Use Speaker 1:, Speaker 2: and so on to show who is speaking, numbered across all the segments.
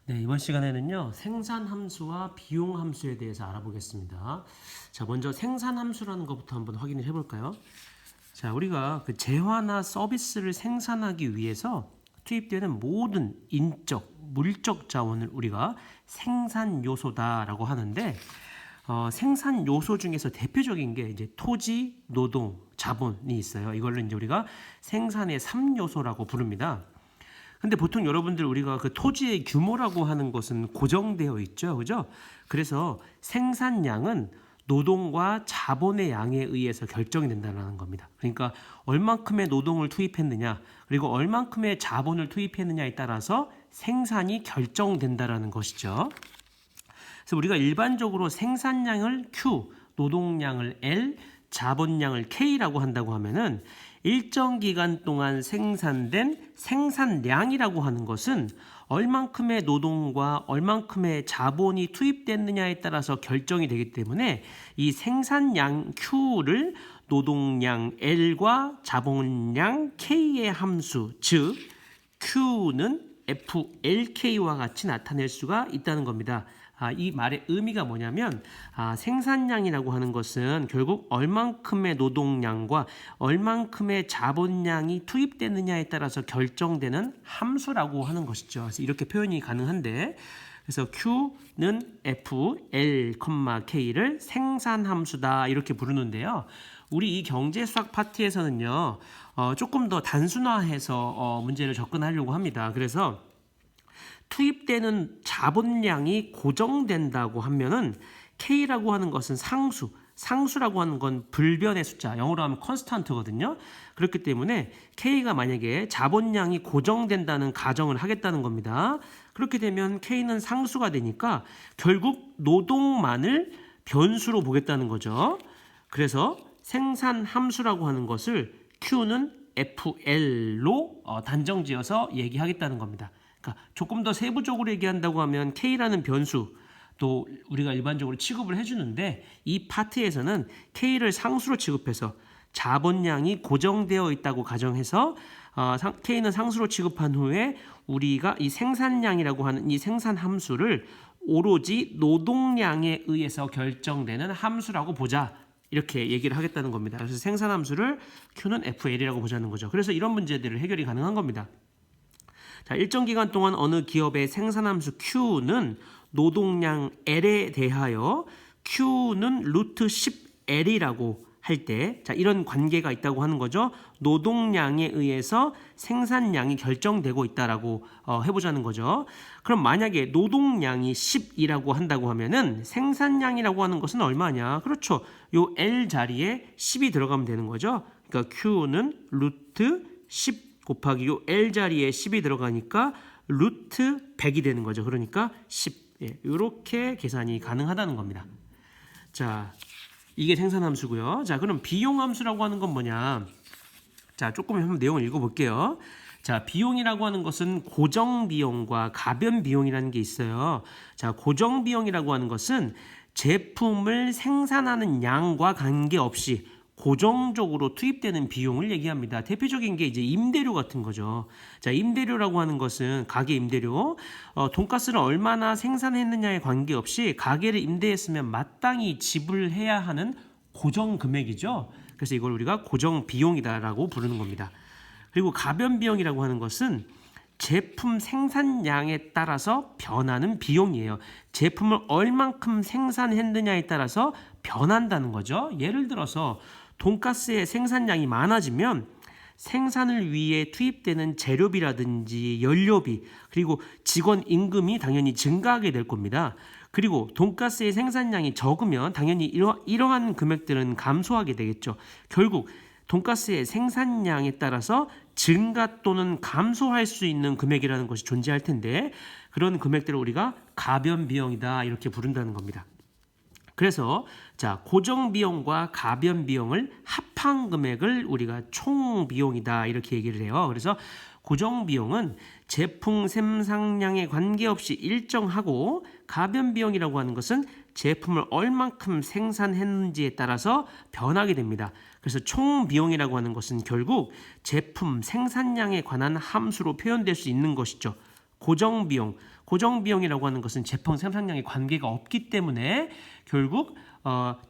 Speaker 1: 네, 이번 시간에는요, 생산함수와 비용함수에 대해서 알아보겠습니다. 자, 먼저 생산함수라는 것부터 한번 확인을 해볼까요? 자, 우리가 그 재화나 서비스를 생산하기 위해서 투입되는 모든 인적, 물적 자원을 우리가 생산 요소다라고 하는데, 생산 요소 중에서 대표적인 게 이제 토지, 노동, 자본이 있어요. 이걸로 이제 우리가 생산의 3요소라고 부릅니다. 근데 보통 여러분들 우리가 그 토지의 규모라고 하는 것은 고정되어 있죠. 그죠? 그래서 생산량은 노동과 자본의 양에 의해서 결정이 된다는 겁니다. 그러니까 얼만큼의 노동을 투입했느냐, 그리고 얼만큼의 자본을 투입했느냐에 따라서 생산이 결정된다는 것이죠. 그래서 우리가 일반적으로 생산량을 Q, 노동량을 L, 자본량을 K라고 한다고 하면은 일정 기간 동안 생산된 생산량이라고 하는 것은 얼만큼의 노동과 얼만큼의 자본이 투입됐느냐에 따라서 결정이 되기 때문에 이 생산량 Q를 노동량 L과 자본량 K의 함수, 즉 Q는 FLK와 같이 나타낼 수가 있다는 겁니다. 이 말의 의미가 뭐냐면 생산량이라고 하는 것은 결국 얼만큼의 노동량과 얼만큼의 자본량이 투입되느냐에 따라서 결정되는 함수라고 하는 것이죠. 그래서 이렇게 표현이 가능한데, 그래서 Q는 F, L, K를 생산함수다 이렇게 부르는데요. 우리 이 경제수학 파트에서는요, 조금 더 단순화해서 문제를 접근하려고 합니다. 그래서 투입되는 자본량이 고정된다고 하면은 K라고 하는 것은 상수라고 하는 건 불변의 숫자, 영어로 하면 constant거든요. 그렇기 때문에 K가 만약에 자본량이 고정된다는 가정을 하겠다는 겁니다. 그렇게 되면 K는 상수가 되니까 결국 노동만을 변수로 보겠다는 거죠. 그래서 생산 함수라고 하는 것을 Q는 FL로 단정지어서 얘기하겠다는 겁니다. 그러니까 조금 더 세부적으로 얘기한다고 하면 K라는 변수 또 우리가 일반적으로 취급을 해주는데, 이 파트에서는 K를 상수로 취급해서 자본량이 고정되어 있다고 가정해서 K는 상수로 취급한 후에 우리가 이 생산량이라고 하는 이 생산 함수를 오로지 노동량에 의해서 결정되는 함수라고 보자, 이렇게 얘기를 하겠다는 겁니다. 그래서 생산 함수를 Q는 FL이라고 보자는 거죠. 그래서 이런 문제들을 해결이 가능한 겁니다. 자, 일정 기간 동안 어느 기업의 생산함수 Q는 노동량 L에 대하여 Q는 루트 10L이라고 할 때, 자, 이런 관계가 있다고 하는 거죠. 노동량에 의해서 생산량이 결정되고 있다라고 해보자는 거죠. 그럼 만약에 노동량이 10이라고 한다고 하면은 생산량이라고 하는 것은 얼마냐? 그렇죠. 요 L 자리에 10이 들어가면 되는 거죠. 그러니까 Q는 루트 10 곱하기 요 L 자리에 10이 들어가니까 루트 100이 되는 거죠. 그러니까 10. 이렇게 계산이 가능하다는 겁니다. 자, 이게 생산함수고요. 자, 그럼 비용함수라고 하는 건 뭐냐? 자, 조금 한번 내용을 읽어볼게요. 자, 비용이라고 하는 것은 고정비용과 가변비용이라는 게 있어요. 자, 고정비용이라고 하는 것은 제품을 생산하는 양과 관계없이 고정적으로 투입되는 비용을 얘기합니다. 대표적인 게 이제 임대료 같은 거죠. 자, 임대료라고 하는 것은 가게 임대료, 돈가스를 얼마나 생산했느냐에 관계없이 가게를 임대했으면 마땅히 지불해야 하는 고정 금액이죠. 그래서 이걸 우리가 고정 비용이다라고 부르는 겁니다. 그리고 가변 비용이라고 하는 것은 제품 생산량에 따라서 변하는 비용이에요. 제품을 얼만큼 생산했느냐에 따라서 변한다는 거죠. 예를 들어서 돈가스의 생산량이 많아지면 생산을 위해 투입되는 재료비라든지 연료비, 그리고 직원 임금이 당연히 증가하게 될 겁니다. 그리고 돈가스의 생산량이 적으면 당연히 이러한 금액들은 감소하게 되겠죠. 결국 돈가스의 생산량에 따라서 증가 또는 감소할 수 있는 금액이라는 것이 존재할 텐데, 그런 금액들을 우리가 가변 비용이다 이렇게 부른다는 겁니다. 그래서 자, 고정 비용과 가변 비용을 합한 금액을 우리가 총 비용이다 이렇게 얘기를 해요. 그래서 고정 비용은 제품 생산량에 관계없이 일정하고, 가변 비용이라고 하는 것은 제품을 얼만큼 생산했는지에 따라서 변하게 됩니다. 그래서 총 비용이라고 하는 것은 결국 제품 생산량에 관한 함수로 표현될 수 있는 것이죠. 고정 비용이라고 하는 것은 제품 생산량에 관계가 없기 때문에 결국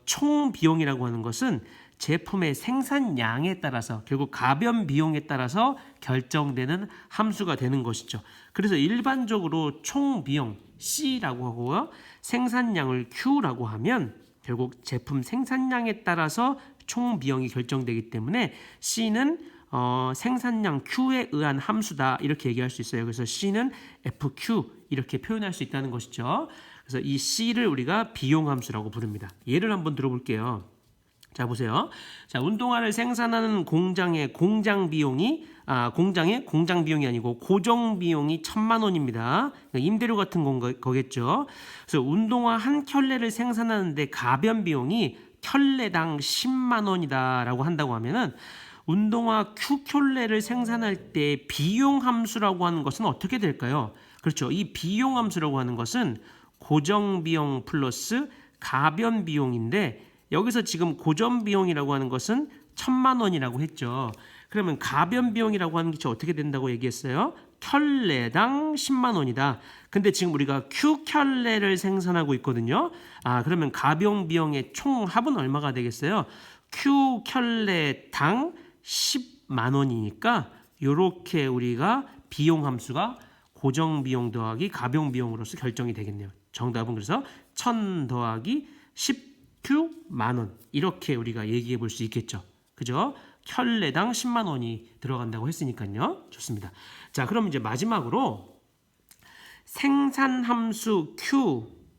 Speaker 1: 총 비용이라고 하는 것은 제품의 생산량에 따라서, 결국 가변 비용에 따라서 결정되는 함수가 되는 것이죠. 그래서 일반적으로 총 비용 C라고 하고요, 생산량을 Q라고 하면 결국 제품 생산량에 따라서 총 비용이 결정되기 때문에 C는 생산량 Q에 의한 함수다, 이렇게 얘기할 수 있어요. 그래서 C는 FQ 이렇게 표현할 수 있다는 것이죠. 그래서 이 C를 우리가 비용 함수라고 부릅니다. 예를 한번 들어볼게요. 자, 보세요. 자, 운동화를 생산하는 공장의 공장 비용이 아니고 고정 비용이 1,000만 원입니다. 그러니까 임대료 같은 거겠죠. 그래서 운동화 한 켤레를 생산하는데 가변 비용이 켤레당 10만 원이다라고 한다고 하면은, 운동화 Q켤레를 생산할 때 비용 함수라고 하는 것은 어떻게 될까요? 그렇죠. 이 비용 함수라고 하는 것은 고정 비용 플러스 가변 비용인데, 여기서 지금 고정 비용이라고 하는 것은 1,000만 원이라고 했죠. 그러면 가변 비용이라고 하는 게 어떻게 된다고 얘기했어요? 켤레당 10만 원이다. 근데 지금 우리가 Q켤레를 생산하고 있거든요. 그러면 가변 비용의 총 합은 얼마가 되겠어요? Q켤레당 10만 원이니까 이렇게 우리가 비용 함수가 고정 비용 더하기 가변 비용으로서 결정이 되겠네요. 정답은 그래서 1,000 더하기 10Q 만원, 이렇게 우리가 얘기해 볼 수 있겠죠. 그죠? 켤레당 10만 원이 들어간다고 했으니까요. 좋습니다. 자, 그럼 이제 마지막으로 생산 함수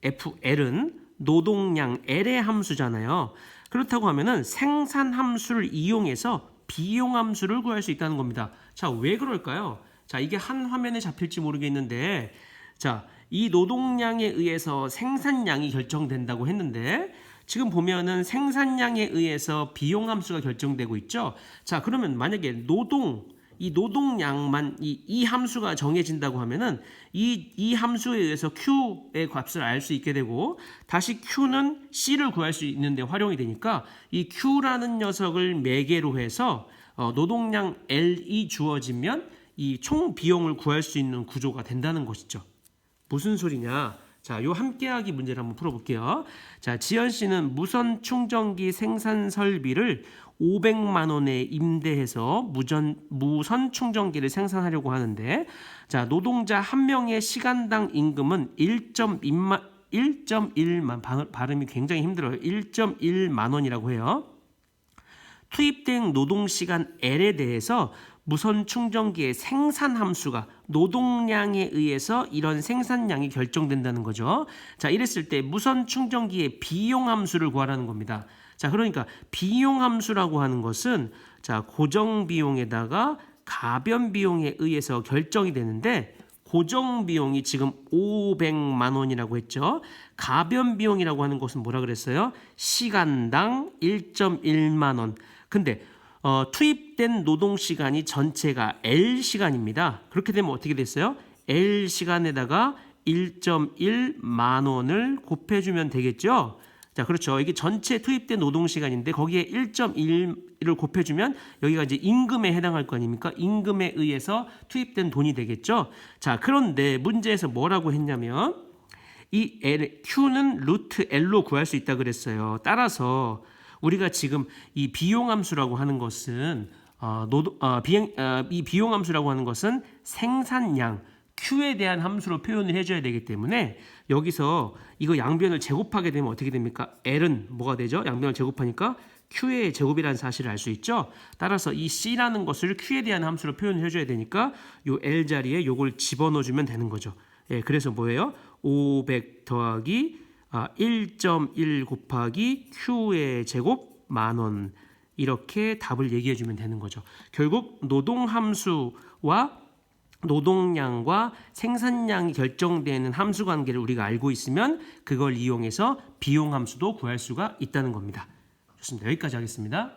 Speaker 1: QFL은 노동량 L의 함수잖아요. 그렇다고 하면은 생산 함수를 이용해서 비용 함수를 구할 수 있다는 겁니다. 자, 왜 그럴까요? 자, 이게 한 화면에 잡힐지 모르겠는데, 자, 이 노동량에 의해서 생산량이 결정된다고 했는데, 지금 보면은 생산량에 의해서 비용 함수가 결정되고 있죠. 자, 그러면 만약에 이 노동량만 이 함수가 정해진다고 하면은 이 함수에 의해서 Q의 값을 알 수 있게 되고, 다시 Q는 C를 구할 수 있는데 활용이 되니까 이 Q라는 녀석을 매개로 해서 노동량 L이 주어지면 이 총 비용을 구할 수 있는 구조가 된다는 것이죠. 무슨 소리냐? 자, 요 함께하기 문제를 한번 풀어볼게요. 자, 지연 씨는 무선 충전기 생산 설비를 500만 원에 임대해서 무선 충전기를 생산하려고 하는데, 자, 노동자 한 명의 시간당 임금은 1.1만, 발음이 굉장히 힘들어요. 1.1만 원이라고 해요. 투입된 노동시간 L에 대해서 무선 충전기의 생산 함수가 노동량에 의해서 이런 생산량이 결정된다는 거죠. 자, 이랬을 때 무선 충전기의 비용 함수를 구하라는 겁니다. 자, 그러니까 비용 함수라고 하는 것은, 자, 고정 비용에다가 가변 비용에 의해서 결정이 되는데, 고정 비용이 지금 500만 원이라고 했죠. 가변 비용이라고 하는 것은 뭐라 그랬어요? 시간당 1.1만 원. 근데 투입된 노동 시간이 전체가 L 시간입니다. 그렇게 되면 어떻게 됐어요? L 시간에다가 1.1만 원을 곱해주면 되겠죠. 자, 그렇죠. 이게 전체 투입된 노동 시간인데 거기에 1.1을 곱해주면 여기가 이제 임금에 해당할 거 아닙니까? 임금에 의해서 투입된 돈이 되겠죠. 자, 그런데 문제에서 뭐라고 했냐면 이 Q는 루트 L로 구할 수 있다 그랬어요. 따라서 우리가 지금 이 비용 함수라고 하는 것은 이 비용 함수라고 하는 것은 생산량 Q에 대한 함수로 표현을 해줘야 되기 때문에, 여기서 이거 양변을 제곱하게 되면 어떻게 됩니까? L은 뭐가 되죠? 양변을 제곱하니까 Q의 제곱이라는 사실을 알 수 있죠. 따라서 이 C라는 것을 Q에 대한 함수로 표현을 해줘야 되니까 요 L 자리에 요걸 집어넣어주면 되는 거죠. 예, 그래서 뭐예요? 500 더하기 1.1 곱하기 Q의 제곱 만원, 이렇게 답을 얘기해 주면 되는 거죠. 결국 노동함수와 노동량과 생산량이 결정되는 함수 관계를 우리가 알고 있으면 그걸 이용해서 비용함수도 구할 수가 있다는 겁니다. 좋습니다. 여기까지 하겠습니다.